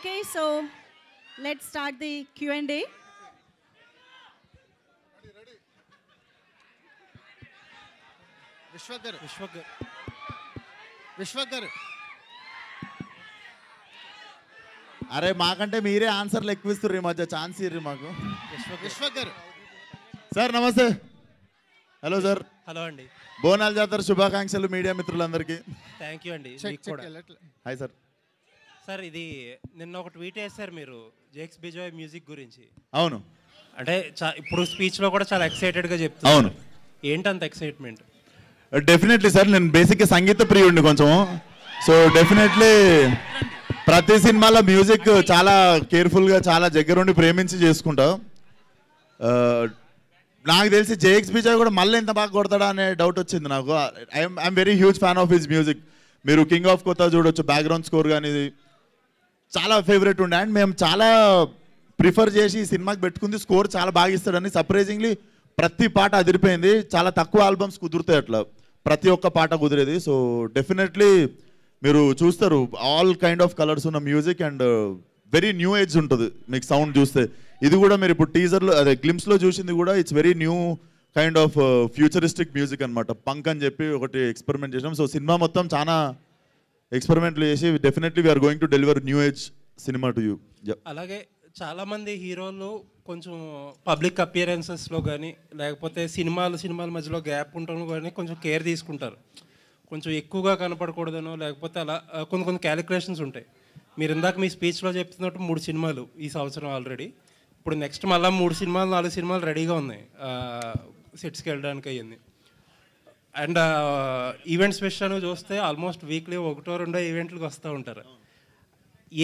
Okay, so let's start the Q&A. Vishwak అరే మాకంటే మీరే ఆన్సర్లు ఎక్కువ ఇస్తారు ఈ మధ్య ఛాన్స్ ఇర్రి మాకు. విశ్వక్ గారు సార్ నమస్తే. Hello sir. హలో అండి. బోనాల జాతర శుభాకాంక్షలు మీడియా మిత్రులందరికీ. థ్యాంక్ యూ అండి. Hi sir. సార్ ఇది నిన్న ఒక ట్వీట్ వేశారు మీరు జేక్స్ బిజాయ్ మ్యూజిక్ గురించి. అవును. అంటే ఇప్పుడు స్పీచ్లో కూడా చాలా ఎక్సైటెడ్గా చెప్తాను. అవును. ఏంటంత ఎక్సైట్మెంట్? డెఫినెట్లీ సార్, నేను బేసిక్గా సంగీత ప్రియుడిని కొంచెం. సో డెఫినెట్లీ ప్రతి సినిమాలో మ్యూజిక్ చాలా కేర్ఫుల్గా చాలా దగ్గరుండి ప్రేమించి చేసుకుంటా. నాకు తెలిసి జేఎక్స్ బిజాయ్ కూడా మళ్ళీ ఎంత బాగా కొడతాడా అనే డౌట్ వచ్చింది నాకు. I'm very huge fan of his music. మీరు కింగ్ ఆఫ్ కొత్త చూడొచ్చు, బ్యాక్గ్రౌండ్ స్కోర్ కానీ చాలా ఫేవరెట్ ఉండే. అండ్ మేము చాలా ప్రిఫర్ చేసి ఈ సినిమాకి పెట్టుకుంది, స్కోర్ చాలా బాగా ఇస్తాడని. సర్ప్రైజింగ్లీ ప్రతి పాట అదిరిపోయింది. చాలా తక్కువ ఆల్బమ్స్ కుదురుతాయి అట్లా, ప్రతి ఒక్క పాట కుదిరేది. సో డెఫినెట్లీ మీరు చూస్తారు ఆల్ కైండ్ ఆఫ్ కలర్స్ ఉన్న music and very new age ఉంటుంది మీకు సౌండ్ చూస్తే. ఇది కూడా మీరు ఇప్పుడు టీజర్లో అదే గ్లిమ్స్లో చూసింది కూడా it's very new kind of futuristic music అనమాట. పంక్ అని చెప్పి ఒకటి ఎక్స్పెరిమెంట్ చేసాం. సో సినిమా మొత్తం చాలా ఎక్స్పెరిమెంట్లు చేసి definitely we are going to deliver new age cinema to you. అలాగే చాలామంది హీరోలు కొంచెం పబ్లిక్ అపియరెన్సెస్లో కానీ లేకపోతే సినిమాల మధ్యలో గ్యాప్ ఉండడం కానీ కొంచెం కేర్ తీసుకుంటారు. కొంచెం ఎక్కువగా కనపడకూడదనో లేకపోతే అలా కొన్ని క్యాలిక్యులేషన్స్ ఉంటాయి. మీరు ఇందాక మీ స్పీచ్లో చెప్తున్నట్టు 3 సినిమాలు ఈ సంవత్సరం ఆల్రెడీ. ఇప్పుడు నెక్స్ట్ మళ్ళీ 3 సినిమాలు 4 సినిమాలు రెడీగా ఉన్నాయి సెట్స్కి వెళ్ళడానికి అయ్యింది. అండ్ ఈవెంట్స్ విషయాన్ని చూస్తే ఆల్మోస్ట్ వీక్లీ 1-2 ఈవెంట్లకు వస్తూ ఉంటారు.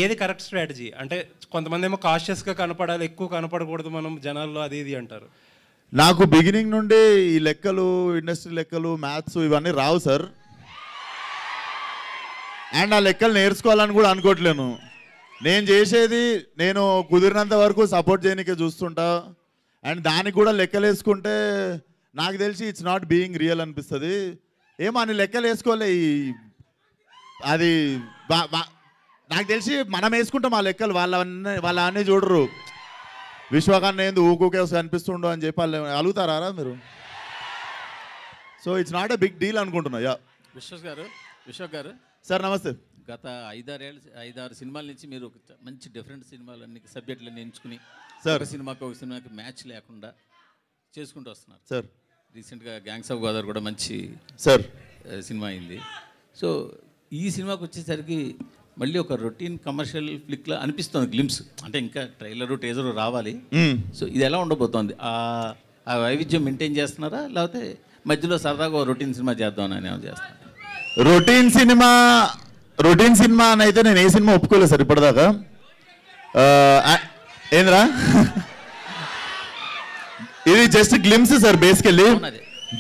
ఏది కరెక్ట్ స్ట్రాటజీ? అంటే కొంతమంది ఏమో కాషియస్గా కనపడాలి, ఎక్కువ కనపడకూడదు మనం జనాల్లో, అది ఇది అంటారు. నాకు బిగినింగ్ నుండి ఈ లెక్కలు, ఇండస్ట్రీ లెక్కలు, మ్యాథ్స్ ఇవన్నీ రావు సార్. అండ్ ఆ లెక్కలు నేర్చుకోవాలని కూడా అనుకోవట్లేను. నేను చేసేది నేను కుదిరినంత వరకు సపోర్ట్ చేయడానికే చూస్తుంటా. అండ్ దానికి కూడా లెక్కలు వేసుకుంటే నాకు తెలిసి ఇట్స్ నాట్ బీయింగ్ రియల్ అనిపిస్తుంది. ఏమో అని లెక్కలు వేసుకోలే. అది నాకు తెలిసి మనం వేసుకుంటాం ఆ లెక్కలు, వాళ్ళ అన్నీ చూడరు. విశ్వకాన్ని ఏంది ఊకూకే కనిపిస్తుండో అని చెప్పి వాళ్ళు అలుగుతారా మీరు? So it's not a big deal అనుకుంటున్నా. యా విశ్వక్ గారు సార్ నమస్తే. గత 5-6 సినిమాల నుంచి మీరు మంచి డిఫరెంట్ సినిమాలన్నీ సబ్జెక్టులన్నీ ఎంచుకుని ఒక సినిమాకి మ్యాచ్ లేకుండా చేసుకుంటూ వస్తున్నారు సార్. రీసెంట్గా గ్యాంగ్స్ ఆఫ్ గోదావరి కూడా మంచి సార్ సినిమా అయింది. సో ఈ సినిమాకి వచ్చేసరికి మళ్ళీ ఒక రొటీన్ కమర్షియల్ ఫ్లిక్లా అనిపిస్తుంది గ్లిమ్స్. అంటే ఇంకా ట్రైలరు టీజరు రావాలి. సో ఇది ఎలా ఉండబోతోంది? ఆ వైవిధ్యం మెయింటైన్ చేస్తున్నారా లేకపోతే మధ్యలో సరదాగా రొటీన్ సినిమా చేద్దామని ఏమైనా చేస్తున్నారు? రొటీన్ సినిమా అని అయితే నేను ఏ సినిమా ఒప్పుకోలేదు సార్ ఇప్పటిదాకా. ఏంద్రా ఇది just glimpse sir basically.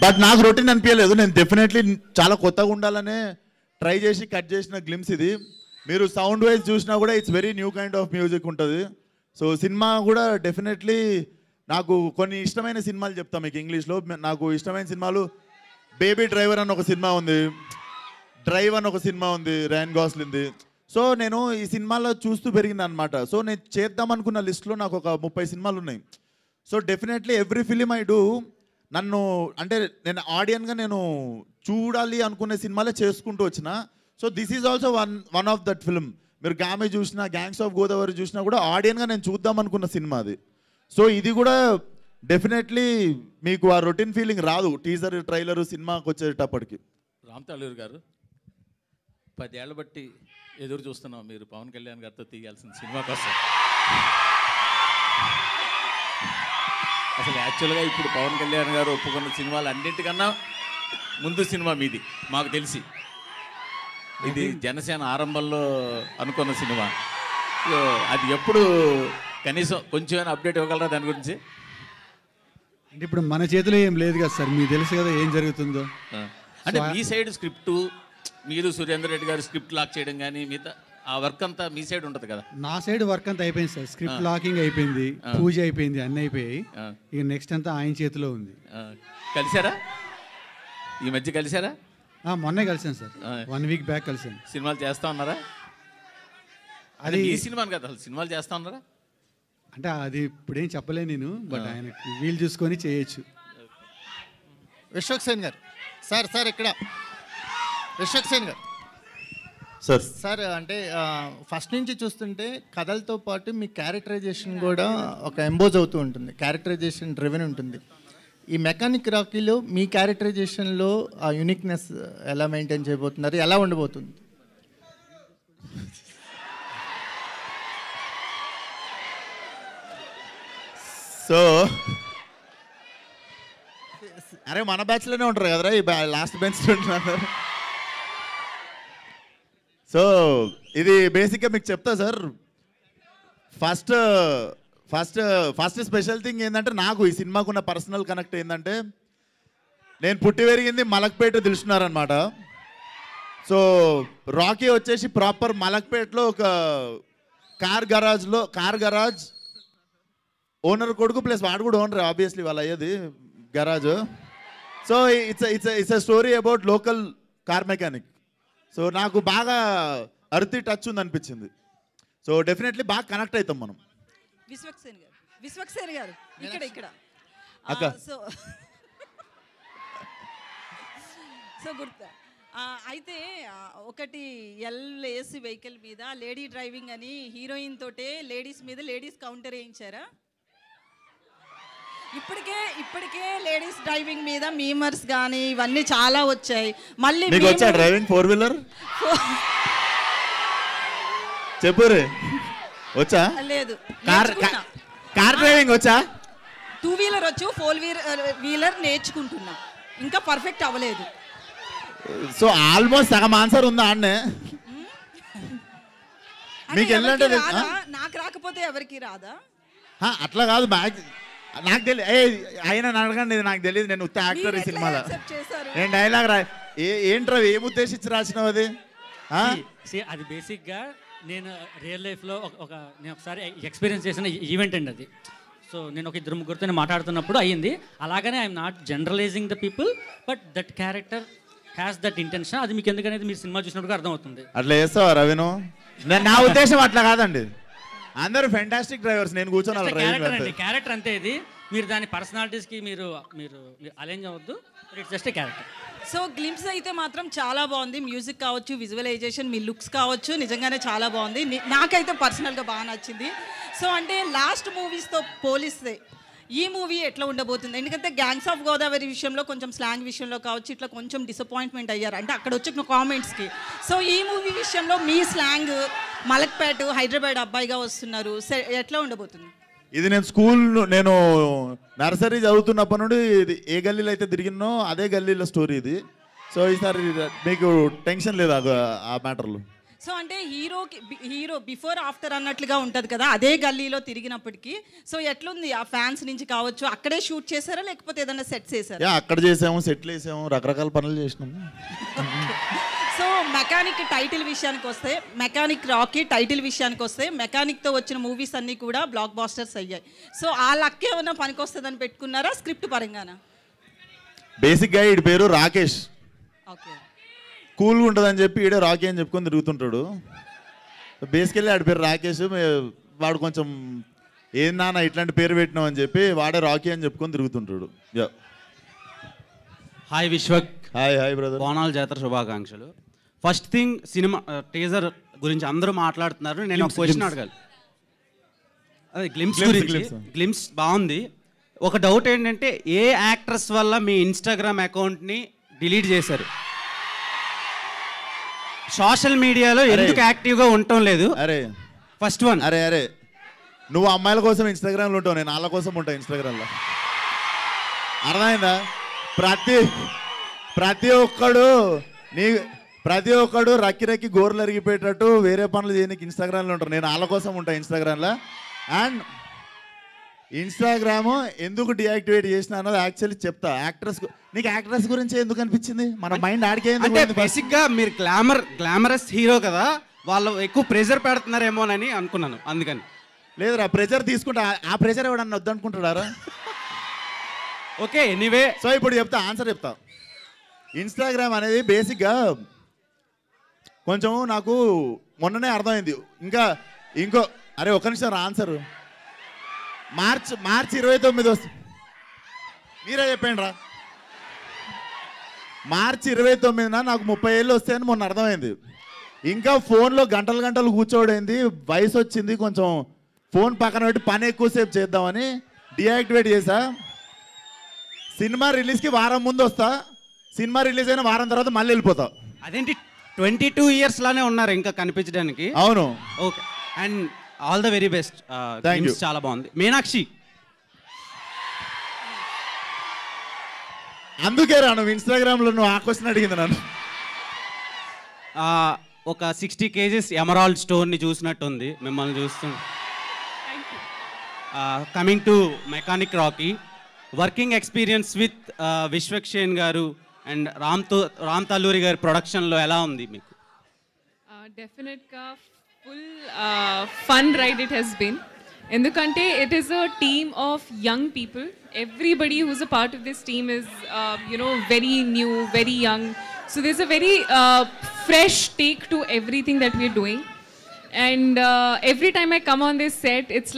But నాకు రొటీన్ అనిపించలేదు. నేను డెఫినెట్లీ చాలా కొత్తగా ఉండాలనే ట్రై చేసి కట్ చేసిన గ్లిమ్స్ ఇది. మీరు సౌండ్ వైజ్ చూసినా కూడా it's very new kind of music ఉంటుంది. సో సినిమా కూడా డెఫినెట్లీ నాకు కొన్ని ఇష్టమైన సినిమాలు చెప్తాను మీకు ఇంగ్లీష్లో. నాకు ఇష్టమైన సినిమాలు బేబీ డ్రైవర్ అని ఒక సినిమా ఉంది, డ్రైవ్ అని ఒక సినిమా ఉంది ర్యాన్ గాస్లిన్ది. సో నేను ఈ సినిమాలో చూస్తూ పెరిగింది అనమాట. సో నేను చేద్దాం అనుకున్న లిస్ట్లో నాకు ఒక 30 సినిమాలు ఉన్నాయి. So definitely every film I do నన్ను అంటే నేను ఆడియన్గా నేను చూడాలి అనుకునే సినిమాలే చేసుకుంటూ వచ్చిన. So this is also one of that film. మీరు గామే చూసినా, గ్యాంగ్స్ ఆఫ్ గోదావరి చూసినా కూడా ఆడియన్గా నేను చూద్దాం అనుకున్న సినిమా అది. సో ఇది కూడా డెఫినెట్లీ మీకు ఆ రొటీన్ ఫీలింగ్ రాదు టీజర్ ట్రైలర్ సినిమాకి వచ్చేటప్పటికి. రామ్ తాళూరు గారు 10 ఏళ్ళ బట్టి ఎదురు చూస్తున్నాం మీరు పవన్ కళ్యాణ్ గారితో తీయాల్సిన సినిమా కోసం. అసలు యాక్చువల్గా ఇప్పుడు పవన్ కళ్యాణ్ గారు ఒప్పుకున్న సినిమాలు అన్నింటికన్నా ముందు సినిమా మీది మాకు తెలిసి. ఇది జనసేన ఆరంభంలో అనుకున్న సినిమా. అది ఎప్పుడు కనీసం కొంచెం అప్డేట్ ఇవ్వగలరా దాని గురించి? అంటే ఇప్పుడు మన చేతిలో ఏం లేదు కదా సార్, మీకు తెలుసు కదా ఏం జరుగుతుందో. అంటే మీ సైడ్ స్క్రిప్టు, మీరు సురేందర్ రెడ్డి గారు స్క్రిప్ట్ లాక్ చేయడం కానీ మిగతా ఆ వర్క్ అంతా మీ సైడ్ ఉంటుంది కదా? నా సైడ్ వర్క్ అంతా అయిపోయింది సార్. స్క్రిప్ట్ లాకింగ్ అయిపోయింది, పూజ అయిపోయింది, అన్నీ అయిపోయాయి. ఇక నెక్స్ట్ అంతా ఆయన చేతిలో ఉంది. కలిసారా ఈ మధ్య? కలిసారా? మొన్నే కలిసాను సార్, 1 వీక్ బ్యాక్ కలిసాను. సినిమాలు చేస్తా ఉన్నారా? అది ఈ సినిమా కదా, అసలు సినిమాలు చేస్తా ఉన్నారా? అంటే అది ఇప్పుడేం చెప్పలేను నేను, బట్ ఆయన వీలు చూసుకొని చేయొచ్చు. విశ్వక్ సేన్ గారు, సార్ ఇక్కడ విశ్వక్ సేన్ గారు సార్, అంటే ఫస్ట్ నుంచి చూస్తుంటే కథలతో పాటు మీ క్యారెక్టరైజేషన్ కూడా ఒక ఎంబోజ్ అవుతూ ఉంటుంది, క్యారెక్టరైజేషన్ డ్రివెన్ ఉంటుంది. ఈ మెకానిక్ రాకీలో మీ క్యారెక్టరైజేషన్లో ఆ యూనిక్నెస్ ఎలా మెయింటైన్ చేయబోతున్నారు, ఎలా ఉండబోతుంది? సో అరే మన బ్యాచ్లోనే ఉంటారు కదరా, ఈ లాస్ట్ బెంచ్ ఉంటున్నారు. సో ఇది బేసిక్గా మీకు చెప్తా sir. First first first special thing ఏంటంటే, నాకు ఈ సినిమాకున్న పర్సనల్ కనెక్ట్ ఏంటంటే, నేను పుట్టి పెరిగింది మలక్పేట తెలుసున్నారనమాట. సో రాకీ వచ్చేసి ప్రాపర్ మలక్పేటలో ఒక కార్ గరాజ్ ఓనర్ కొడుకు ప్లస్ వాడు కూడా ఓనర్, ఆబ్వియస్లీ వాళ్ళు అయ్యేది garage. So it's a story about local car mechanic. So నాకు బాగా అర్తి టచ్ ఉంది అనిపించింది. సో డెఫినెట్లీ బాగా కనెక్ట్ అవుతాం మనం. విశ్వక్ సేన్ గారు ఇక్కడ అక్క. సో గుర్తా అయితే ఒకటి ఎల్ఏసి వెహికల్ మీద లేడీ డ్రైవింగ్ అని హీరోయిన్ తోటే లేడీస్ మీద లేడీస్ కౌంటర్ వేయించారా? ఇప్పటికే లేడీస్ డ్రైవింగ్ మీద మీమర్స్ కానీ ఇవన్నీ చాలా వచ్చాయి. మళ్ళీ మీకు వచ్చా డ్రైవింగ్ 4-వీలర్? చెప్పు రే, వచ్చా? లేదు, కార్ డ్రైవింగ్ వచ్చా? 2-వీలర్ వచ్చు, 4-వీలర్ నేర్చుకుంటున్నా, ఇంకా పర్ఫెక్ట్ అవ్వలేదు. సో ఆల్మోస్ట్ సగం ఆన్సర్ ఉందా అన్నే? మీకు వెళ్ళంటే నాకు రాకపోతే ఎవరికి రాదా? అట్లా కాదు, నాకు తెలియదు. ఆయన అడగండి, నాకు తెలియదు. నేను ఉత్త యాక్టర్ ఈ సినిమాలో. నేను డైలాగ్ ఏంట్రా, ఏం ఉద్దేశించి రాసినావు అది? అది బేసిక్గా నేను రియల్ లైఫ్లో నేను ఒకసారి ఎక్స్పీరియన్స్ చేసిన ఈవెంట్ అండి అది. సో నేను ఒక 2-3 మాట్లాడుతున్నప్పుడు అయ్యింది. అలాగనే I'm not generalising the people, but that character has that intention. అది మీకు ఎందుకనేది మీరు సినిమా చూసినప్పుడు అర్థమవుతుంది. అట్లా చేస్తావా రవిను? నా ఉద్దేశం అట్లా కాదండి, అందరూ ఫెంటాస్టిక్ డ్రైవర్స్. నేను కూర్చొని క్యారెక్టర్ అంతే. ఇది మీరు దాని పర్సనాలిటీస్కి మీరు అలైన్ అవ్వద్దు. It's just a character. So glimpse అయితే మాత్రం చాలా బాగుంది. మ్యూజిక్ కావచ్చు, విజువలైజేషన్, మీ లుక్స్ కావచ్చు, నిజంగానే చాలా బాగుంది. నాకైతే పర్సనల్గా బాగా నచ్చింది. సో అంటే లాస్ట్ మూవీస్తో పోలిస్తే ఈ మూవీ ఎట్లా ఉండబోతుంది? ఎందుకంటే గ్యాంగ్స్ ఆఫ్ గోదావరి విషయంలో కొంచెం స్లాంగ్ విషయంలో కావచ్చు ఇట్లా కొంచెం డిసప్పాయింట్మెంట్ అయ్యారు, అంటే అక్కడ వచ్చిన కామెంట్స్కి. సో ఈ మూవీ విషయంలో మీ స్లాంగ్ మలక్పేట హైదరాబాద్ అబ్బాయిగా వస్తున్నారు, ఎట్లా ఉండబోతుంది? ఇది నేను నర్సరీ చదువుతున్నప్పటి నుండి ఇది ఏ గల్లీలో అయితే తిరిగినో అదే గల్లీలో స్టోరీ ఇది. సో ఈసారి మీకు టెన్షన్ లేదు ఆ మ్యాటర్లో. సో అంటే హీరో బిఫోర్ ఆఫ్టర్ అన్నట్లుగా ఉంటుంది కదా అదే గల్లీలో తిరిగినప్పటికీ. సో ఎట్లుంది ఆ ఫ్యాన్స్ నుంచి కావచ్చు? అక్కడే షూట్ చేశారా లేకపోతే ఏదైనా సెట్స్ చేశారా? అక్కడ చేసాము, సెట్లు వేసాము, రకరకాల పనులు చేసినాము. సో మెకానిక్ టైటిల్ విషయానికి వస్తే, మెకానిక్ రాకీ టైటిల్ విషయానికి వస్తే, మెకానిక్తో వచ్చిన మూవీస్ అన్నీ కూడా బ్లాక్ బాస్టర్స్ అయ్యాయి. సో ఆ లక్ ఏమైనా పనికొస్తుందని పెట్టుకున్నారా స్క్రిప్ట్ పరంగానా? బేసిక్గా వీడి పేరు రాకేష్, ఓకే, కూల్గా ఉంటుందని చెప్పి ఈడే రాకీ అని చెప్పుకొని తిరుగుతుంటాడు. బేసికల్లీ ఆడి పేరు రాకేష్. వాడు కొంచెం ఏం నాన్న ఇట్లాంటి పేరు పెట్టినావు అని చెప్పి వాడే రాకీ అని చెప్పుకొని తిరుగుతుంటాడు. హాయ్ విశ్వక్. Hi brother. బోనాల జాతర శుభాకాంక్షలు. ఫస్ట్ థింగ్, సినిమా టీజర్ గురించి అందరూ మాట్లాడుతున్నారు. నేను ఒక క్వశ్చన్ అడగాలి. అదే గ్లిమ్స్ గురించి. గ్లిమ్స్ బాగుంది. ఒక డౌట్ ఏంటంటే, ఏ యాక్ట్రెస్ వల్ల మీ ఇన్స్టాగ్రామ్ అకౌంట్ని డిలీట్ చేశారు? సోషల్ మీడియాలో ఎందుకు యాక్టివ్గా ఉండటం లేదు? అరే ఫస్ట్ వన్. అరే నువ్వు అమ్మాయిల కోసం ఇన్స్టాగ్రామ్లో ఉంటావు, నేను వాళ్ళ కోసం ఉంటాను ఇన్స్టాగ్రామ్లో. అర్థమైందా? ప్రతి ఒక్కడు రక్కి గోర్లు అరిగిపోయేటట్టు వేరే పనులు చేయడానికి ఇన్స్టాగ్రామ్లో ఉంటారు. నేను వాళ్ళ కోసం ఉంటాను ఇన్స్టాగ్రామ్లో. అండ్ ఇన్స్టాగ్రామ్ ఎందుకు డియాక్టివేట్ చేసిన అన్నది యాక్చువల్లీ చెప్తా. నీకు యాక్ట్రెస్ గురించి ఎందుకు అనిపించింది? మన మైండ్ ఆడికే. బేసిక్గా మీరు గ్లామరస్ హీరో కదా, వాళ్ళు ఎక్కువ ప్రెషర్ పెడుతున్నారేమోనని అనుకున్నాను, అందుకని. లేదురా, ప్రెషర్ తీసుకుంటా. ఆ ప్రెషర్ ఎవడన్నా వద్దనుకుంటాడారా? Okay, anyway. సో ఇప్పుడు ఆన్సర్ చెప్తా. ఇన్స్టాగ్రామ్ అనేది బేసిక్గా కొంచెం నాకు మొన్ననే అర్థమైంది. ఇంకా ఇంకో అరే ఒక నిమిషం ఆన్సర్. మార్చి 29 వస్తుంది. మీరే చెప్పండి రా. మార్చి 29న నాకు 30 ఏళ్ళు వస్తాయని మొన్న అర్థమైంది. ఇంకా ఫోన్లో గంటలు కూర్చోడైంది. వయసు వచ్చింది, కొంచెం ఫోన్ పక్కన పెట్టి పని ఎక్కువసేపు చేద్దామని డియాక్టివేట్ చేసా. సినిమా రిలీజ్కి వారం ముందు వస్తా, సినిమా రిలీజ్ అయిన వారం తర్వాత మళ్ళీ వెళ్ళిపోతా. అదేంటి 22 ఇయర్స్ లానే ఉన్నారు ఇంకా కనిపించడానికి? అవును. Okay, and all the very best. చాలా బాగుంది. మీనాక్షి, అందుకే రా నువ్వు ఇన్స్టాగ్రామ్లో నువ్వు ఆ క్వశ్చన్ అడిగింది నన్ను. ఒక 60 kgs ఎమరాల్డ్ స్టోన్ని చూసినట్టుంది మిమ్మల్ని చూస్తుంది. Coming to mechanic Rocky, working experience with Vishwaksen గారు అండ్ రామ్ తల్లూరి గారి ప్రొడక్షన్లో ఎలా ఉంది మీకు? డెఫినెట్గా full fun ride it has been. ఎందుకంటే it is a team of young people. Everybody who's a part of this team is, very new, very young. So there's a very fresh take to everything that we're doing. And every time I come on this set, it's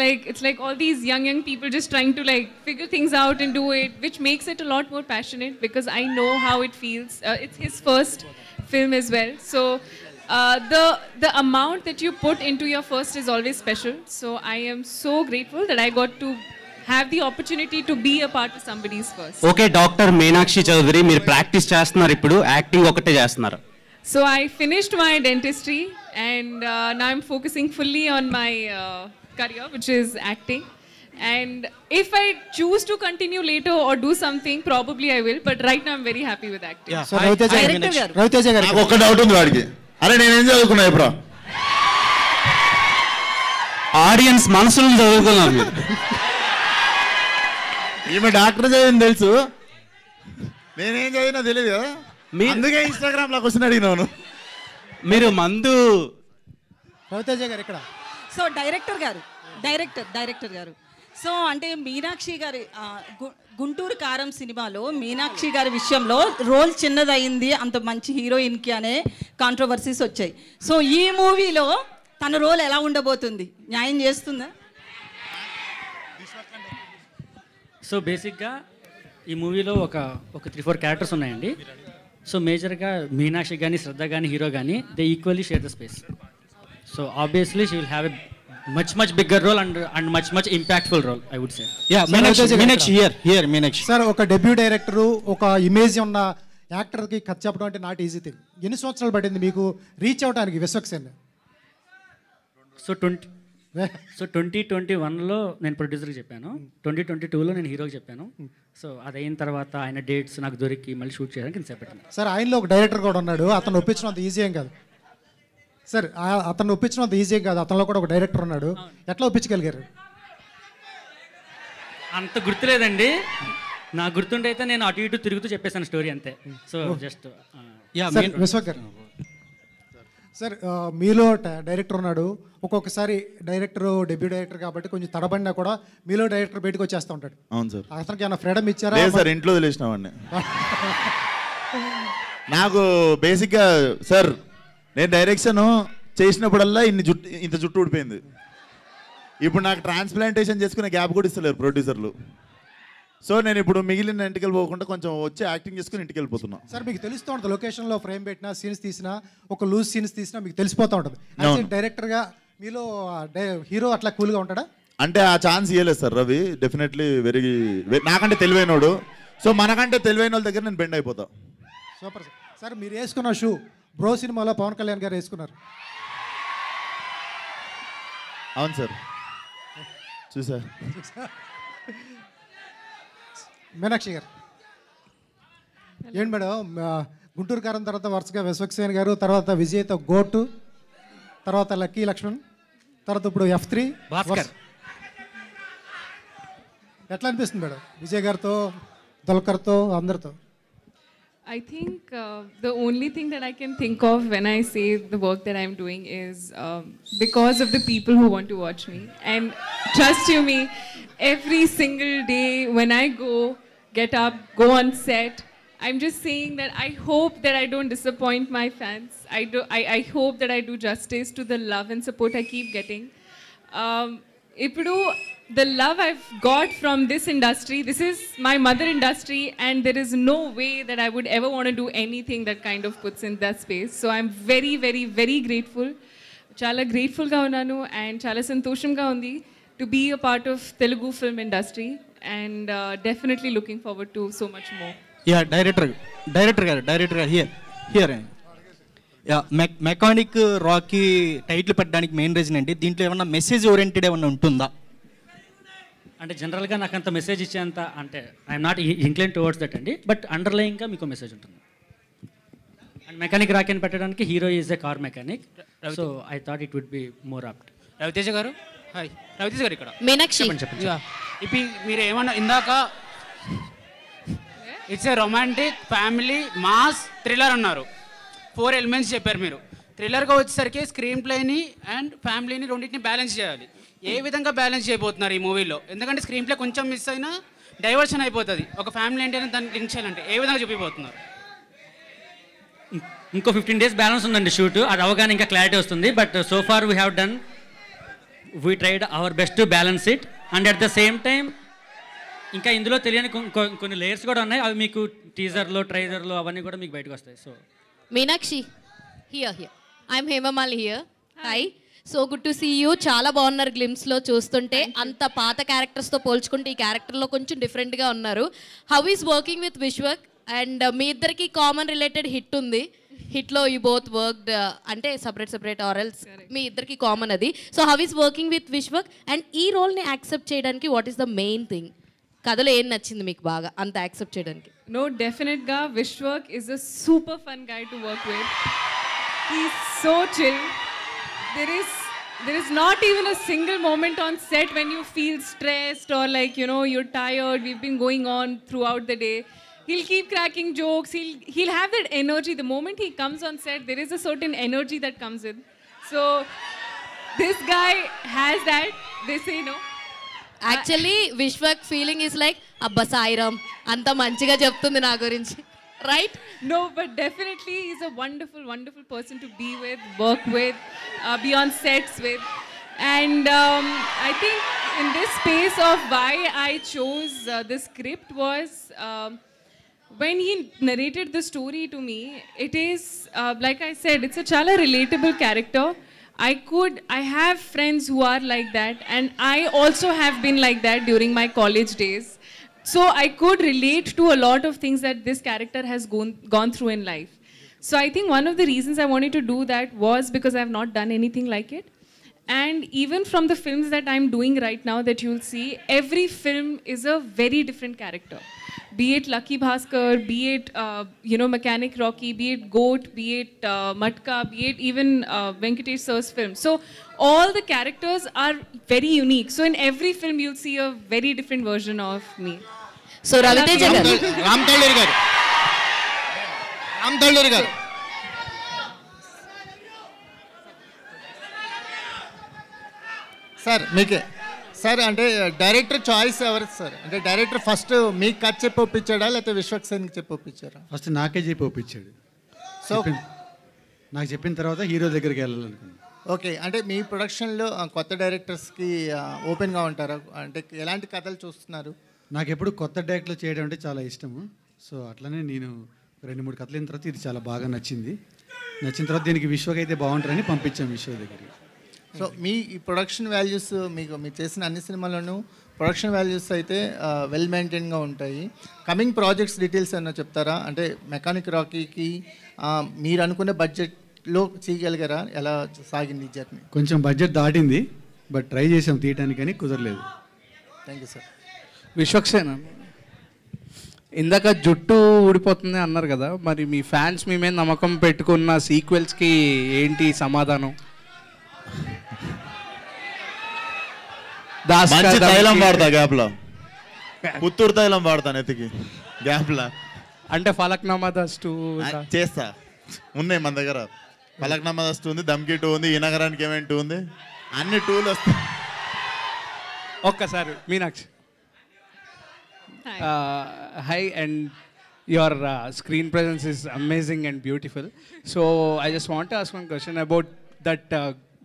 like all these young people just trying to like figure things out and do it, which makes it a lot more passionate because I know how it feels. It's his first film as well. So the amount that you put into your first is always special. So I am so grateful that I got to have the opportunity to be a part of somebody's first. Okay, doctor Meenakshi Chaudhary, మీరు practice చేస్తున్నారు ఇప్పుడు, acting ఒకటే చేస్తున్నారు? So I finished my dentistry and now I'm focusing fully on my career, which is acting. And if I choose to continue later or do something, probably I will. But right now I'm very happy with acting. Yeah. So Raviteja garu. నాకు ఒక doubt ఉంది వాడికి. అరే నేనేం చదువుకున్నా ఇప్పుడు? Audience మనసులను చదువుకున్నాను. ఈమె డాక్టర్ చదివింది తెలుసు, నేనేం చదివినా తెలియదు కదా. అందుకే ఇన్స్టాగ్రామ్లో క్వశ్చన్ అడిగినాను. మీరు మందు రవితేజ గారు ఇక్కడ. సో డైరెక్టర్ గారు సో అంటే మీనాక్షి గారి గుంటూరు కారం సినిమాలో మీనాక్షి గారి విషయంలో రోల్ చిన్నదయింది అంత మంచి హీరోయిన్కి అనే కాంట్రవర్సీస్ వచ్చాయి. సో ఈ మూవీలో తన రోల్ ఎలా ఉండబోతుంది? న్యాయం చేస్తుందా? సో బేసిక్గా ఈ మూవీలో ఒక 3-4 క్యారెక్టర్స్ ఉన్నాయండి. సో మేజర్గా మీనాక్షి కానీ శ్రద్ధ కానీ హీరో కానీ they equally share the space. So obviously she will have a much bigger role and much impactful role, I would say. Yeah, Meenakshi here Meenakshi. Sir, ఒక డెబ్యూ డైరెక్టర్, ఒక image ఉన్న యాక్టర్కి కథ చెప్పడం అంటే నాట్ ఈజీ థింగ్. ఎన్ని సంవత్సరాలు పట్టింది మీకు రీచ్ అవడానికి విశ్వక్సేన్? సో 2021లో నేను ప్రొడ్యూసర్కి చెప్పాను, 2022లో నేను హీరోకి చెప్పాను. సో అది అయిన తర్వాత ఆయన డేట్స్ నాకు దొరికి మళ్ళీ షూట్ చేయడానికి నేను చెప్పాను. సార్ ఆయనలో ఒక డైరెక్టర్ కూడా ఉన్నాడు, అతను ఒప్పించడం అంత ఈజీ ఏం కాదు సార్. అతను ఒప్పించడం అంత ఈజీ కాదు, అతనిలో కూడా ఒక డైరెక్టర్ ఉన్నాడు. ఎట్లా ఒప్పించగలిగారు? అంత గుర్తులేదండి, నాకు గుర్తుండే అయితే నేను అటు ఇటు తిరుగుతూ చెప్పేసాను స్టోరీ అంతే. సో జస్ట్ విశ్వక్ గారు సార్, మీలో డైరెక్టర్ ఉన్నాడు. ఒక్కొక్కసారి డైరెక్టర్ డెబ్యూ డైరెక్టర్ కాబట్టి కొంచెం తడబడినా కూడా మీలో డైరెక్టర్ బయటకు వచ్చేస్తూ ఉంటాడు. అవును సార్. అతనికి ఏమైనా ఫ్రీడమ్ ఇచ్చారా? లేదు సార్, ఇంట్లో వదిలేసినామండి. నాకు బేసిక్గా సార్ నేను డైరెక్షన్ చేసినప్పుడల్లా ఇంత జుట్టు ఊడిపోయింది. ఇప్పుడు నాకు ట్రాన్స్ప్లాంటేషన్ చేసుకునే గ్యాప్ కూడా ఇస్తలేరు ప్రొడ్యూసర్లు. సో నేను ఇప్పుడు మిగిలిన ఇంటికి వెళ్ళిపోకుండా కొంచెం వచ్చి యాక్టింగ్ చేసుకుని ఇంటికి వెళ్ళిపోతున్నా. సార్ మీకు తెలుస్తూ ఉంటుంది, లొకేషన్లో ఫ్రేమ్ పెట్టినా సీన్స్ తీసినా ఒక లూజ్ సీన్స్ తీసినా మీకు తెలిసిపోతూ ఉంటుంది. డైరెక్టర్గా మీలో హీరో అట్లా కూల్గా ఉంటాడా? అంటే ఆ ఛాన్స్ ఇవ్వలేదు సార్ రవి. డెఫినెట్లీ నాకంటే తెలివైనోడు. సో మనకంటే తెలివైన వాళ్ళ దగ్గర నేను బెండ్ అయిపోతా. Super sir. సార్ మీరు వేసుకున్న షూ బ్రో సినిమాలో పవన్ కళ్యాణ్ గారు వేసుకున్నారు. అవును సార్, చూసా. మీనాక్షి గారు ఏంటి మేడం, గుంటూరు కారం తర్వాత వరుసగా విశ్వక్సేన్ గారు, తర్వాత విజయ్తో గోటు, తర్వాత లక్కీ లక్ష్మణ్, తర్వాత ఇప్పుడు F3 భాస్కర్. ఎట్లా అనిపిస్తుంది మేడం విజయ్ గారితో, దుల్కర్తో, అందరితో? I think the only thing that I can think of when I say the work that I'm doing is because of the people who want to watch me. And trust you me, every single day when I get up, go on set, I'm just saying that I hope that I don't disappoint my fans. I hope that I do justice to the love and support I keep getting. ఇప్పుడు the love I've got from this industry, this is my mother industry, and there is no way that I would ever want to do anything that kind of puts in that space. So I'm very, very, very grateful. Chala grateful ga unnanu and chala santosham undi to be a part of Telugu film industry, and definitely looking forward to so much more. Yeah, director garu here. Yeah mechanic Rocky title పెట్టడానికి main reason ఏంటి? దీంట్లో ఏమన్నా message oriented ఏమన్నా ఉంటుందా? అంటే జనరల్గా నాకు అంత మెసేజ్ ఇచ్చేంత అంటే I'm not inclined towards that అండి, బట్ అండర్లైన్గా మీకు మెసేజ్ ఉంటుంది. అండ్ మెకానిక్ రాకీ అని పెట్టడానికి hero is a car mechanic, so I thought it would be more apt. Raviteja గారు, హాయ్. రవితేజ గారు ఇక్కడ. మీనాక్షి చెప్పండి. ఇప్పుడు మీరు ఏమన్నా ఇందాక it's a romantic family mass thriller అన్నారు. 4 ఎలిమెంట్స్ చెప్పారు మీరు. థ్రిల్లర్గా వచ్చేసరికి స్క్రీన్ ప్లేని అండ్ ఫ్యామిలీని రెండింటిని బ్యాలెన్స్ చేయాలి. ఏ విధంగా బ్యాలెన్స్ చేయబోతున్నారు ఈ మూవీలో? ఎందుకంటే స్క్రీన్ ప్లే కొంచెం మిస్ అయినా డైవర్షన్ అయిపోతుంది. ఒక ఫ్యామిలీ అంటే దాన్ని లింక్ చేయాలంటే ఏ విధంగా చూపిపోతున్నారు? ఇంకో 15 days బ్యాలెన్స్ ఉందండి షూట్, అది అవగానే ఇంకా క్లారిటీ వస్తుంది. But so far we have done, we tried our best to balance it, and at the same time ఇంకా ఇందులో తెలియని కొన్ని లేయర్స్ కూడా ఉన్నాయి. అవి మీకు టీజర్లో ట్రైలర్లో అవన్నీ కూడా మీకు బయటకు వస్తాయి. So Meenakshi here I'm Hemamali here. Hi, so good to see you. చాలా బాగున్నారు గ్లిమ్స్లో చూస్తుంటే. అంత పాత క్యారెక్టర్స్తో పోల్చుకుంటే ఈ క్యారెక్టర్లో కొంచెం డిఫరెంట్గా ఉన్నారు. How is working with Vishwak? And మీ ఇద్దరికి కామన్ రిలేటెడ్ హిట్ ఉంది. హిట్లో యూ బోత్ వర్క్డ్ అంటే సపరేట్ ఆర్ఎల్స్ మీ ఇద్దరికి కామన్ అది. So how is working with Vishwak and ఈ రోల్ని యాక్సెప్ట్ చేయడానికి what is the main thing? కథలో ఏం నచ్చింది మీకు బాగా అంత యాక్సెప్ట్ చేయడానికి? No, definitely Vishwak is a super fun guy to work with. He's so chill. There is not even a single moment on set when you feel stressed or like, you know, you're tired. We've been going on throughout the day. He'll keep cracking jokes. He'll have that energy. The moment he comes on set, there is a certain energy that comes in. So this guy has that. They say no. Actually Vishwak feeling is like అబ్బా సాయిరామ్ అంత మంచిగా చెప్తుంది నా గురించి, right? No, but definitely he's a wonderful, wonderful person to be with, work with, be on sets with. And I think in this space of why I chose the script was when he narrated the story to me, it is, like I said, it's a chala relatable character. I have friends who are like that, and I also have been like that during my college days. So I could relate to a lot of things that this character has gone through in life. So I think one of the reasons I wanted to do that was because I have not done anything like it. And even from the films that I'm doing right now that you'll see, every film is a very different character. Be it Lucky Bhaskar, be it, Mechanic Rocky, be it Goat, be it Matka, be it even Venkatesh sir's film. So all the characters are very unique. So in every film you'll see a very different version of me. So Raviteja garu, Ram Talluri garu. Sir మీకే sir, అంటే director choice ఎవరు sir? అంటే director first మీకు కథ చెప్పి ఒప్పించాడా లేకపోతే విశ్వక్ సేన్కి చెప్పి ఒప్పించారా? First నాకే చెప్పి ఒప్పించాడు. సో నాకు చెప్పిన తర్వాత హీరో దగ్గరికి వెళ్ళాలనుకున్నాను. ఓకే, అంటే మీ ప్రొడక్షన్లో కొత్త డైరెక్టర్స్కి ఓపెన్గా ఉంటారా? అంటే ఎలాంటి కథలు చూస్తున్నారు? నాకు ఎప్పుడు కొత్త డైరెక్టర్లు చేయడం అంటే చాలా ఇష్టము. సో అట్లనే నేను 2-3 కథలు అయిన తర్వాత ఇది చాలా బాగా నచ్చింది. నచ్చిన తర్వాత దీనికి విశ్వక్ అయితే బాగుంటారని పంపించాం విశ్వక్ దగ్గరికి. సో మీ ఈ ప్రొడక్షన్ వాల్యూస్ మీరు చేసిన అన్ని సినిమాల్లోనూ ప్రొడక్షన్ వాల్యూస్ అయితే వెల్ మెయింటైన్గా ఉంటాయి. కమింగ్ ప్రాజెక్ట్స్ డీటెయిల్స్ ఏమన్నా చెప్తారా? అంటే మెకానిక్ రాకీకి మీరు అనుకునే బడ్జెట్లో చేయగలిగారా? ఎలా సాగింది జర్నీ? కొంచెం బడ్జెట్ దాటింది, బట్ ట్రై చేసాం తీయటానికి, కానీ కుదరలేదు. Thank you sir. Vishwak Sen, ఇందాక జుట్టు ఊడిపోతుంది అన్నారు కదా, మరి మీ ఫ్యాన్స్ మీ మీద నమ్మకం పెట్టుకున్న సీక్వెల్స్కి ఏంటి సమాధానం? మంచి తైలం వాడతా గ్యాప్లో, పుత్తూరు తైలం వాడతాను ఎత్తికి గ్యాప్లా. అంటే ఫలక్నామా దస్ట్ చేస్తా, ఉన్నాయి మన దగ్గర. ఫలక్నామా దస్ట్ ఉంది, దమ్కి 2 ఉంది, ఈ నగరానికి ఏమేమి 2 ఉంది, అన్ని 2లు వస్తాయి. ఒక్కసారి Meenakshi. Hi, and your screen presence is amazing and beautiful. So I just want to ask one question about that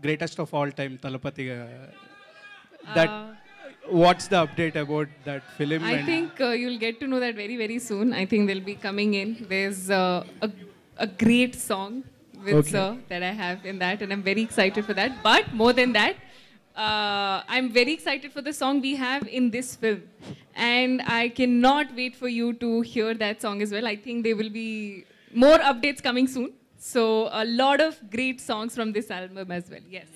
greatest of all time, Talapati that what's the update about that film? I think you'll get to know that very, very soon. I think they'll be coming in. There's a great song with Sir that I have in that, and I'm very excited for that. But more than that, I'm very excited for the song we have in this film. And I cannot wait for you to hear that song as well. I think there will be more updates coming soon. So a lot of great songs from this album as well. Yes.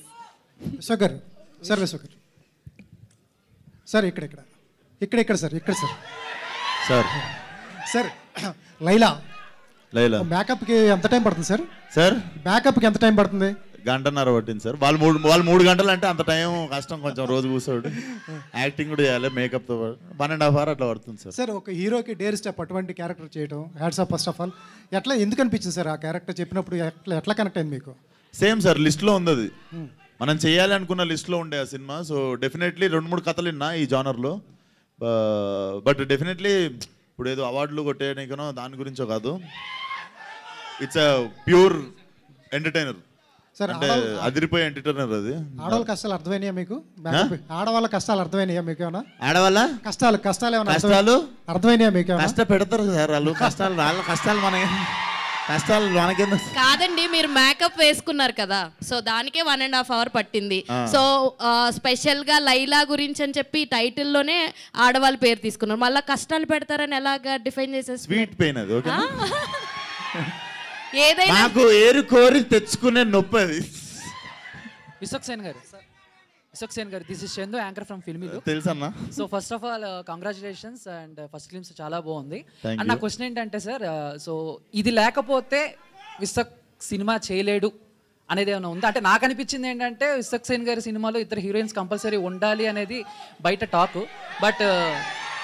Viశ్వక్ sir Vishwak sir ఇక్కడ sir sir Laila మేకప్కి ఎంత time పడుతుంది sir మేకప్కి ఎంత time పడుతుంది? గంటన్నర పట్టింది sir. వాళ్ళు 3 గంటలు అంటే అంత టైం కష్టం, కొంచెం రోజు కూర్చోడు, యాక్టింగ్ కూడా చేయాలి, మేకప్తో 1.5 hours అట్లా పడుతుంది సార్. సార్ ఒక హీరోకి డేర్ స్టెప్ అటువంటి క్యారెక్టర్ చేయడం hats off first of all. ఎట్లా ఎందుకు అనిపించింది సార్ ఆ క్యారెక్టర్ చెప్పినప్పుడు? ఎట్లా కనెక్ట్ అయింది మీకు? సేమ్ సార్, లిస్ట్లో ఉంది అది, మనం చేయాలి అనుకున్న లిస్ట్లో ఉండే ఆ సినిమా. సో డెఫినెట్లీ 2-3 కథలు విన్నా ఈ జానర్లో. బట్ డెఫినెట్లీ ఇప్పుడు ఏదో అవార్డులు కొట్టేయడానికనో దాని గురించో కాదు, ఇట్స్ అ ప్యూర్ ఎంటర్టైనర్. అంటే అదిరిపోయే ఎంటర్టైనర్ అది. ఆడవాళ్ళ కష్టాలు అర్థమైనాయా మీకు? ఆడవాళ్ళ కష్టాలు అర్థమైనాయా మీకు? ఏమన్నా ఆడవాళ్ళ కష్టాలు అర్థమైనాయా మీకు? కష్టపెడతారు సార్ వాళ్ళు, వాళ్ళ కష్టాలు మనకెందుకు? కాదండి, మీరు మేకప్ వేసుకున్నారు కదా, సో దానికే 1.5 hours పట్టింది. సో స్పెషల్ గా లైలా గురించి అని చెప్పి టైటిల్లోనే ఆడవాళ్ళ పేరు తీసుకున్నారు, మళ్ళీ కష్టాలు పెడతారని ఎలాగా డిఫైన్ చేసేసి? స్వీట్ పెయిన్ అది. ఓకే, ఏదైనా నాకు ఏరు కోరి తెచ్చుకునే నొప్పి అది. విశ్వక్ సేన్ గారు, this is Chandu, anchor from ఫిల్మీలు. తెలుసన్నా. So first of all congratulations and first glimpse చాలా బాగుంది. అండ్ నా క్వశ్చన్ ఏంటంటే సార్, సో ఇది లేకపోతే విశ్వక్ సినిమా చేయలేడు అనేది ఏమైనా ఉందా? అంటే నాకు అనిపించింది ఏంటంటే విశ్వక్ సేన్ గారి సినిమాలో 2 హీరోయిన్స్ కంపల్సరీ ఉండాలి అనేది బయట టాక్. బట్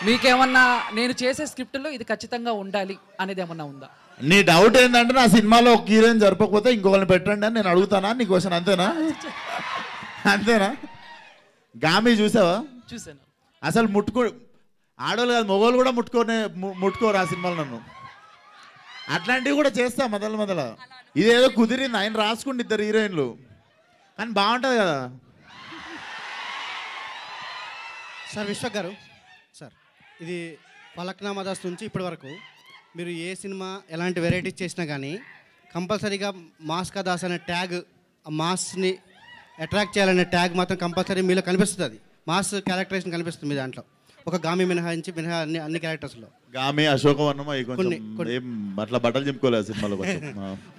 మీకేమన్నా నేను చేసే స్క్రిప్ట్లో ఇది ఖచ్చితంగా ఉండాలి అనేది ఏమన్నా ఉందా? నీ డౌట్ ఏంటంటే నా సినిమాలో ఒక హీరోయిన్ జరపకపోతే ఇంకొకరిని పెట్టండి అని నేను అడుగుతానా? నీ క్వశ్చన్ అంతేనా? గామి చూసావా? చూసాను. అసలు ఆడవాళ్ళు కాదు, మగవాళ్ళు కూడా ముట్టుకోరు ఆ సినిమాలో నన్ను. అట్లాంటివి కూడా చేస్తా మొదల. ఇదేదో కుదిరింది, ఆయన రాసుకుంటే 2 హీరోయిన్లు, కానీ బాగుంటుంది కదా సార్. విశ్వక్ గారు సార్, ఇది పలక్నామా దాస్ నుంచి ఇప్పటి వరకు మీరు ఏ సినిమా ఎలాంటి వెరైటీస్ చేసినా కానీ కంపల్సరీగా మాస్ కా దాస్ అనే ట్యాగ్, మాస్ని అట్రాక్ట్ చేయాలనే ట్యాగ్ మాత్రం కంపల్సరీ మీలో కనిపిస్తుంది. అది మాస్ క్యారెక్టరేషన్ కనిపిస్తుంది మీ దాంట్లో, ఒక గామి మినహా అన్ని క్యారెక్టర్స్లో. గామి, అశోకవర్ణం అట్లా బట్టలు చెప్పుకోలేదు సినిమాలో.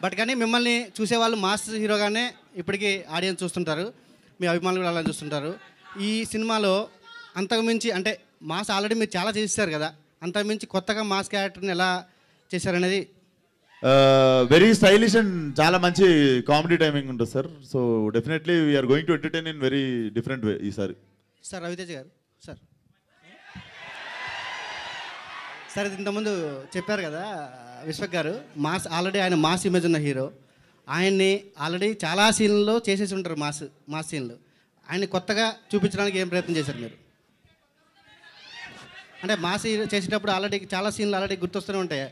బట్ కానీ మిమ్మల్ని చూసేవాళ్ళు మాస్ హీరోగానే ఇప్పటికీ ఆడియన్స్ చూస్తుంటారు, మీ అభిమానులు కూడా అలా చూస్తుంటారు. ఈ సినిమాలో అంతకుమించి అంటే మాస్ ఆల్రెడీ మీరు చాలా చేస్తారు కదా, అంతకుమించి కొత్తగా మాస్ క్యారెక్టర్ని ఎలా చేశారనేది? వెరీ స్టైలిష్ అండ్ చాలా మంచి కామెడీ టైమింగ్ ఉంటుంది sir. So definitely we are going to entertain in very different way ఈసారి. సార్ రవితేజ గారు, సార్ ఇంతకుముందు చెప్పారు కదా విశ్వక్ గారు, మాస్ ఆల్రెడీ ఆయన మాస్ ఇమేజ్ ఉన్న హీరో, ఆయన్ని ఆల్రెడీ చాలా సీన్లలో చేసేసి ఉంటారు మాస్ సీన్లు. ఆయన్ని కొత్తగా చూపించడానికి ఏం ప్రయత్నం చేశారు మీరు? అంటే మాస్ చేసేటప్పుడు ఆల్రెడీ చాలా సీన్లు ఆల్రెడీ గుర్తొస్తూనే ఉంటాయి.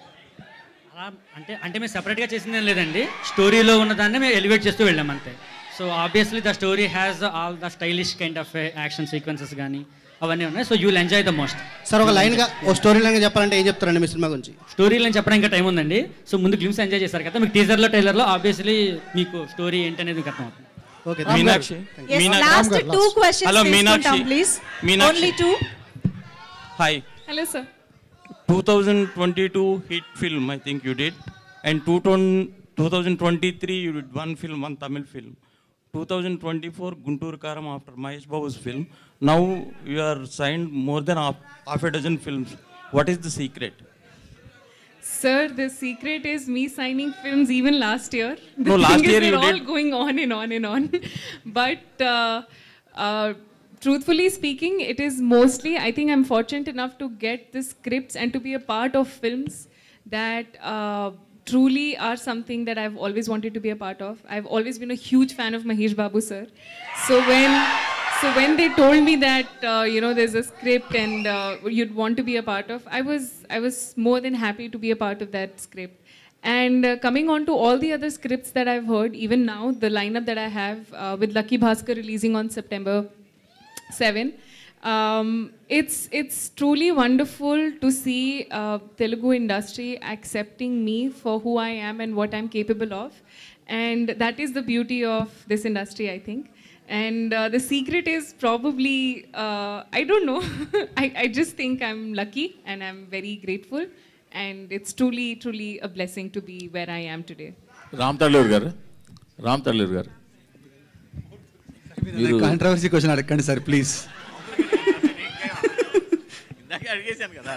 అంటే మేము సెపరేట్గా చేసిందేం లేదండి, స్టోరీలో ఉన్నదాన్ని మేము ఎలివేట్ చేస్తూ వెళ్ళాం అంతే. So obviously the story has all the stylish kind of action sequences కానీ అవన్నీ ఉన్నాయి. So you will enjoy the most. Sir ఒక లైన్గా ఓ స్టోరీ లైన్గా చెప్పాలంటే ఏం చెప్తారండి మీ సినిమా గురించి? స్టోరీ లైన్ చెప్పడానికి ఇంకా టైం ఉందండి. సో ముందు గ్లిమ్స్ ఎంజాయ్ చేశారు కదా, మీకు టీజర్లో ట్రైలర్లో ఆబ్వియస్లీ మీకు స్టోరీ ఏంటి అనేది మీకు అర్థమవుతుంది. Okay, Meenakshi. Last 2 questions. Hello, Meenakshi. Please. Only 2. Hi. Hello, sir. 2022 hit film, I think you did. And 2023 you did one film, one Tamil film. 2024 Guntur Karam after Mahesh Babu's film. Now you are signed more than half a dozen films. What is the secret? Sir, the secret is me signing films even last year. No, last year you all did. going on and on and on. But truthfully speaking, it is mostly, I think I'm fortunate enough to get the scripts and to be a part of films that truly are something that I've always wanted to be a part of. I've always been a huge fan of Mahesh Babu sir. So when they told me that there's a script and you'd want to be a part of, I was more than happy to be a part of that script. And coming on to all the other scripts that I've heard, even now the lineup that I have with Lucky Bhaskar releasing on September, 7. It's truly wonderful to see Telugu industry accepting me for who I am and what I'm capable of, and that is the beauty of this industry, I think. And the secret is probably I don't know. I just think I'm lucky and I'm very grateful, and it's truly a blessing to be where I am today. Ram Talluru గారు controversy question అడగండి sir please. ఇందాక అడిగేశాను కదా.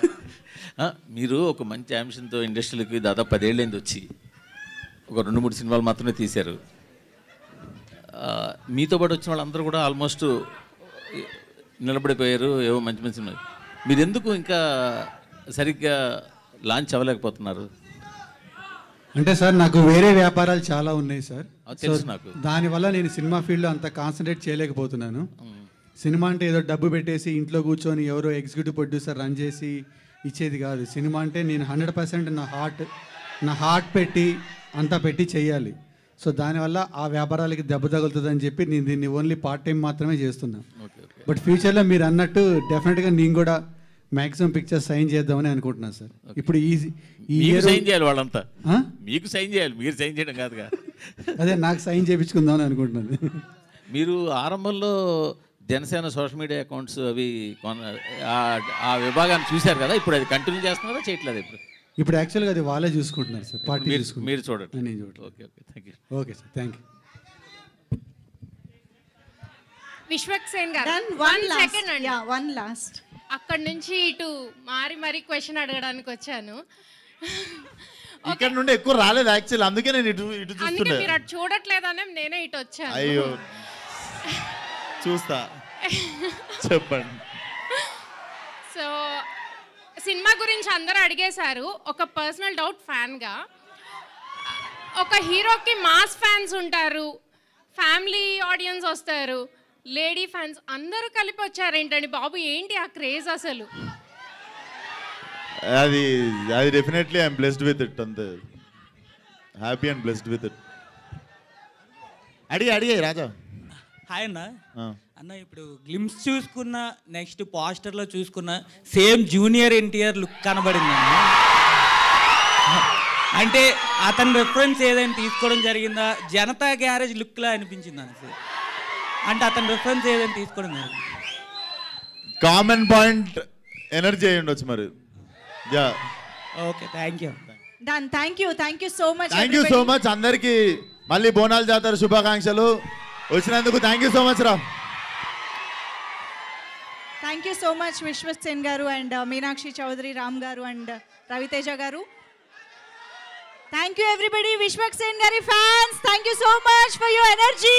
మీరు ఒక మంచి అంశంతో ఇండస్ట్రీలోకి దాదాపు 10 ఏళ్ళైంది వచ్చి ఒక 2-3 సినిమాలు మాత్రమే తీశారు. మీతో పాటు వచ్చిన వాళ్ళందరూ కూడా ఆల్మోస్ట్ నిలబడిపోయారు, ఏవో మంచి మంచి సినిమాలు. మీరు ఎందుకు ఇంకా సరిగ్గా లాంచ్ అవ్వలేకపోతున్నారు? అంటే సార్ నాకు వేరే వ్యాపారాలు చాలా ఉన్నాయి సార్. తెలుసు నాకు. దానివల్ల నేను సినిమా ఫీల్డ్లో అంత కాన్సన్ట్రేట్ చేయలేకపోతున్నాను. సినిమా అంటే ఏదో డబ్బు పెట్టేసి ఇంట్లో కూర్చొని ఎవరో ఎగ్జిక్యూటివ్ ప్రొడ్యూసర్ రన్ చేసి ఇచ్చేది కాదు. సినిమా అంటే నేను 100% నా హార్ట్ పెట్టి అంతా పెట్టి చేయాలి. సో దానివల్ల ఆ వ్యాపారాలకి దెబ్బ తగులుతుందని చెప్పి నేను దీన్ని ఓన్లీ పార్ట్ టైం మాత్రమే చేస్తున్నాను. బట్ ఫ్యూచర్లో మీరు అన్నట్టు డెఫినెట్గా నేను కూడా మ్యాక్సిమం పిక్చర్స్ సైన్ చేద్దామని అనుకుంటున్నాను సార్. ఇప్పుడు ఈ సైన్ చేయాలి వాళ్ళంతా, మీకు సైన్ చేయాలి, మీరు సైన్ చేయడం కాదుగా. అదే నాకు సైన్ చేయించుకుందామని అనుకుంటున్నాను. మీరు ఆరంభంలో జనసేన సోషల్ మీడియా అకౌంట్స్ అవి ఆ విభాగాన్ని చూశారు కదా, ఇప్పుడు అది కంటిన్యూ చేస్తున్నారా చేయట్లేదు? ఇప్పుడు యాక్చువల్గా అది వాళ్ళే చూసుకుంటున్నారు సార్, పార్టీ మీరు చూడండి. నేను చూడండి. Okay thank you. Okay sir, thank you. Vishwaksen గారు వన్ లాస్ట్ అక్కడ నుంచి ఇటు మారి క్వశ్చన్ అడగడానికి వచ్చాను. ఇక్కడ నుండి ఎక్కువ రాలేదు యాక్చువల్, అందుకే నేను ఇటు చూస్తున్నా. మీరు అటు చూడట్లేదనే నేనే ఇటు వచ్చాను. అయ్యో చూస్తా, చెప్పండి. సో సినిమా గురించి అందరూ అడిగేశారు. ఒక పర్సనల్ డౌట్ ఫ్యాన్గా, ఒక హీరోకి మాస్ ఫ్యాన్స్ ఉంటారు, ఫ్యామిలీ ఆడియన్స్ వస్తారు, లేడీ ఫ్యాన్స్ అందరూ కలిపి వచ్చారు ఏంటండి బాబు, ఏంటి ఆ క్రేజ్ అసలు? అది definitely I'm blessed with it, అంతే happy and blessed with it. అడిగే రాజా. హాయ్ అన్న. అన్న ఇప్పుడు గ్లిమ్స్ చూసుకున్న, నెక్స్ట్ పోస్టర్లో చూసుకున్న సేమ్ జూనియర్ ఎన్టీఆర్ లుక్ కనబడింది అన్న. అంటే అతని రెఫరెన్స్ ఏదైనా తీసుకోవడం జరిగిందా? జనతా గ్యారేజ్ లుక్లా అనిపించింది అన్న సార్. అంటే అతని రెఫరెన్స్ ఏదైనా తీసుకోవడం జరిగింది? కామన్ పాయింట్ ఎనర్జీ అయి ఉండొచ్చు మరి. Yeah okay, thank you. Done. Thank you so much. Thank you so much అందరికి. మళ్ళీ బోనాల జాతర శుభాకాంక్షలు. వచ్చినందుకు థ్యాంక్ యూ సో మచ్ రా. Thank you so much Vishwaksen గారు అండ్ మీనాక్షి చౌదరి, రామ్ గారు అండ్ రవితేజ గారు. Thank you everybody. విశ్వక్సేన్ గారి fans, thank you so much for your energy.